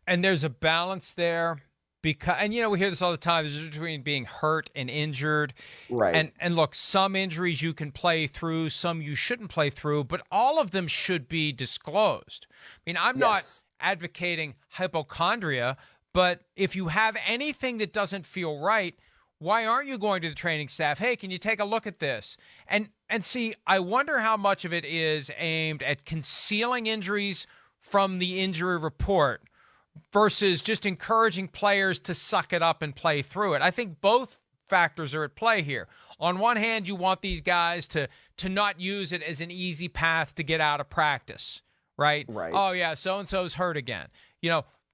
And there's a balance there because, and we hear this all the time. There's a difference between being hurt and injured. Right. And look, some injuries you can play through, some you shouldn't play through, but all of them should be disclosed. I mean, I'm not Yes. advocating hypochondria, but if you have anything that doesn't feel right, why aren't you going to the training staff? Hey, can you take a look at this? And see, I wonder how much of it is aimed at concealing injuries from the injury report versus just encouraging players to suck it up and play through it. I think both factors are at play here. On one hand, you want these guys to not use it as an easy path to get out of practice, right? Right. Oh yeah, so and so's hurt again.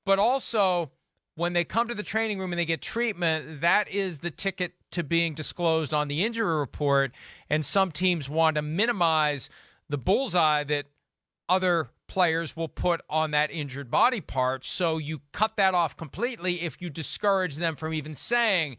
But also when they come to the training room and they get treatment, that is the ticket to being disclosed on the injury report. And some teams want to minimize the bullseye that other players will put on that injured body part. So you cut that off completely if you discourage them from even saying,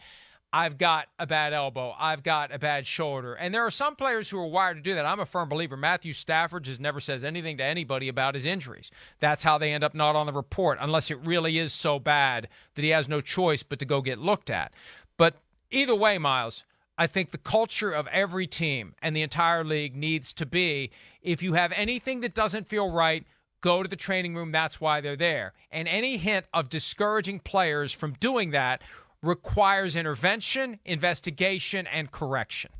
I've got a bad elbow, I've got a bad shoulder. And there are some players who are wired to do that. I'm a firm believer. Matthew Stafford just never says anything to anybody about his injuries. That's how they end up not on the report, unless it really is so bad that he has no choice but to go get looked at. But either way, Myles, I think the culture of every team and the entire league needs to be, if you have anything that doesn't feel right, go to the training room. That's why they're there. And any hint of discouraging players from doing that requires intervention, investigation, and correction.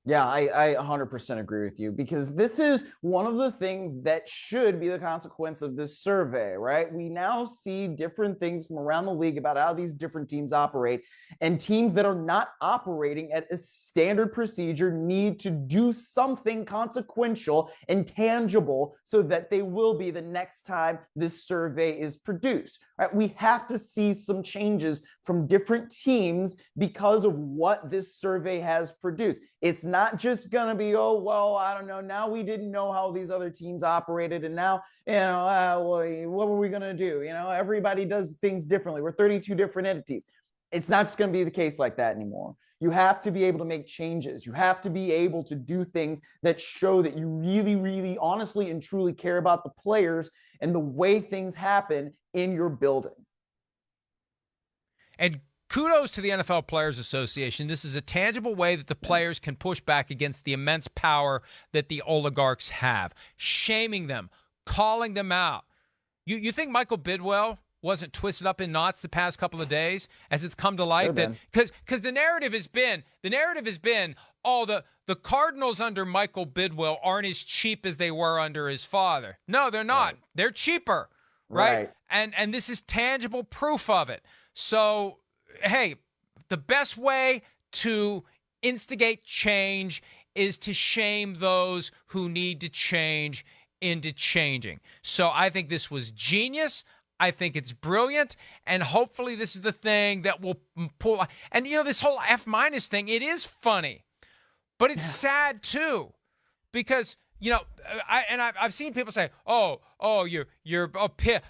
Yeah, I 100% agree with you, because this is one of the things that should be the consequence of this survey, right? We now see different things from around the league about how these different teams operate, and teams that are not operating at a standard procedure need to do something consequential and tangible so that they will be the next time this survey is produced, right? We have to see some changes from different teams because of what this survey has produced. It's not just going to be, oh, well, I don't know. Now we didn't know how these other teams operated. And now, well, what were we going to do? Everybody does things differently. We're 32 different entities. It's not just going to be the case like that anymore. You have to be able to make changes. You have to be able to do things that show that you really, really honestly and truly care about the players and the way things happen in your building. And kudos to the NFL Players Association. This is a tangible way that the players can push back against the immense power that the oligarchs have, shaming them, calling them out. You think Michael Bidwell wasn't twisted up in knots the past couple of days as it's come to light? That because the narrative has been, oh, the Cardinals under Michael Bidwell aren't as cheap as they were under his father. No, they're not. Right. They're cheaper, right? And this is tangible proof of it. So, hey, the best way to instigate change is to shame those who need to change into changing. So I think this was genius. I think it's brilliant. And hopefully this is the thing that will pull. And, this whole F- thing, it is funny, but it's sad too, because I've seen people say,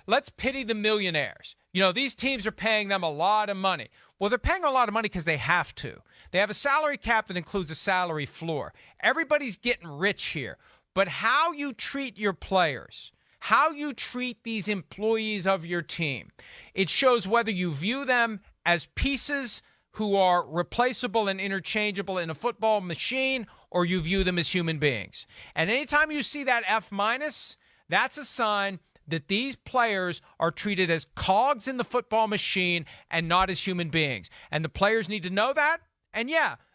let's pity the millionaires. These teams are paying them a lot of money. Well, they're paying a lot of money because they have to. They have a salary cap that includes a salary floor. Everybody's getting rich here. But how you treat your players, how you treat these employees of your team, it shows whether you view them as pieces who are replaceable and interchangeable in a football machine, or you view them as human beings. And anytime you see that F-, that's a sign that these players are treated as cogs in the football machine and not as human beings. And the players need to know that. And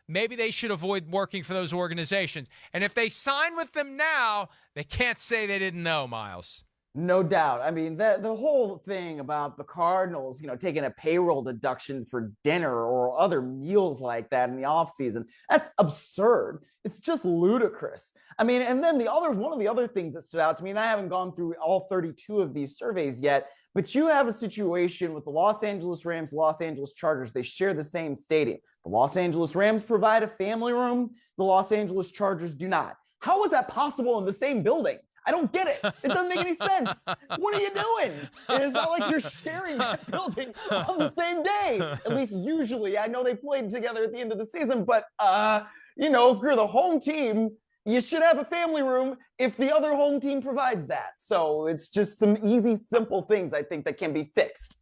maybe they should avoid working for those organizations. And if they sign with them now, they can't say they didn't know, Myles. No doubt. I mean, the whole thing about the Cardinals, taking a payroll deduction for dinner or other meals like that in the offseason, that's absurd. It's just ludicrous. I mean, and then one of the other things that stood out to me, and I haven't gone through all 32 of these surveys yet, but you have a situation with the Los Angeles Rams, Los Angeles Chargers. They share the same stadium. The Los Angeles Rams provide a family room. The Los Angeles Chargers do not. How is that possible in the same building? I don't get it. It doesn't make any sense. What are you doing? It's not like you're sharing that building on the same day. At least usually. I know they played together at the end of the season, but if you're the home team you should have a family room if the other home team provides that. So it's just some easy, simple things I think that can be fixed.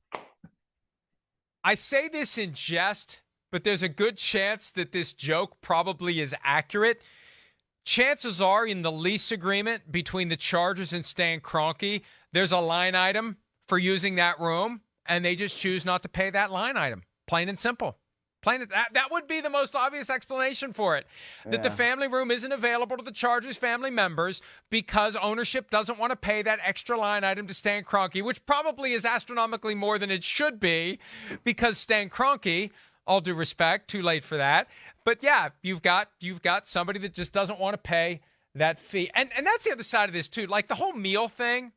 I say this in jest, but there's a good chance that this joke probably is accurate. Chances are in the lease agreement between the Chargers and Stan Kroenke, there's a line item for using that room, and they just choose not to pay that line item. Plain and simple. That would be the most obvious explanation for it. That the family room isn't available to the Chargers family members because ownership doesn't want to pay that extra line item to Stan Kroenke, which probably is astronomically more than it should be because Stan Kroenke, all due respect, too late for that. But yeah, you've got somebody that just doesn't want to pay that fee. And that's the other side of this too. Like the whole meal thing,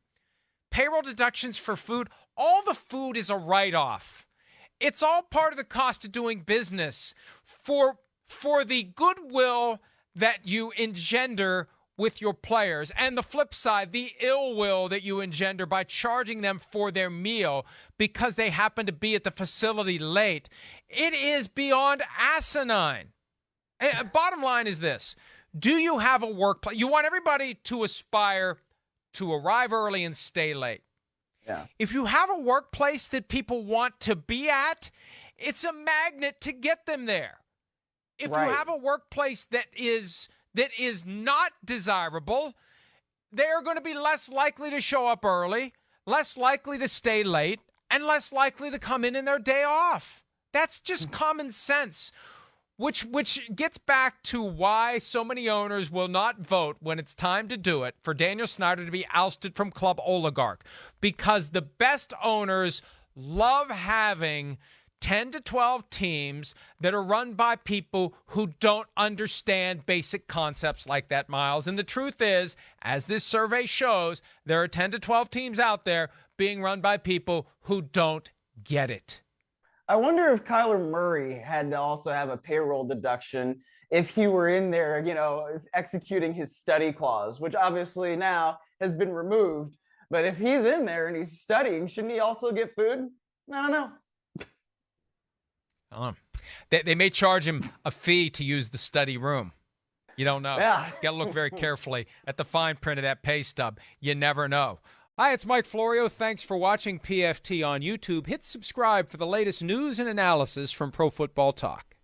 payroll deductions for food, all the food is a write-off. It's all part of the cost of doing business for the goodwill that you engender with your players, and the flip side, the ill will that you engender by charging them for their meal because they happen to be at the facility late. It is beyond asinine. Bottom line is this. Do you have a workplace? You want everybody to aspire to arrive early and stay late. Yeah. If you have a workplace that people want to be at, it's a magnet to get them there. If you have a workplace that is not desirable, they're going to be less likely to show up early, less likely to stay late, and less likely to come in their day off. That's just common sense. Which gets back to why so many owners will not vote when it's time to do it for Daniel Snyder to be ousted from Club Oligarch. Because the best owners love having 10 to 12 teams that are run by people who don't understand basic concepts like that, Myles. And the truth is, as this survey shows, there are 10 to 12 teams out there being run by people who don't get it. I wonder if Kyler Murray had to also have a payroll deduction if he were in there, executing his study clause, which obviously now has been removed. But if he's in there and he's studying, shouldn't he also get food? I don't know. They may charge him a fee to use the study room. You don't know. Yeah. Got to look very carefully at the fine print of that pay stub. You never know. Hi, it's Mike Florio. Thanks for watching PFT on YouTube. Hit subscribe for the latest news and analysis from Pro Football Talk.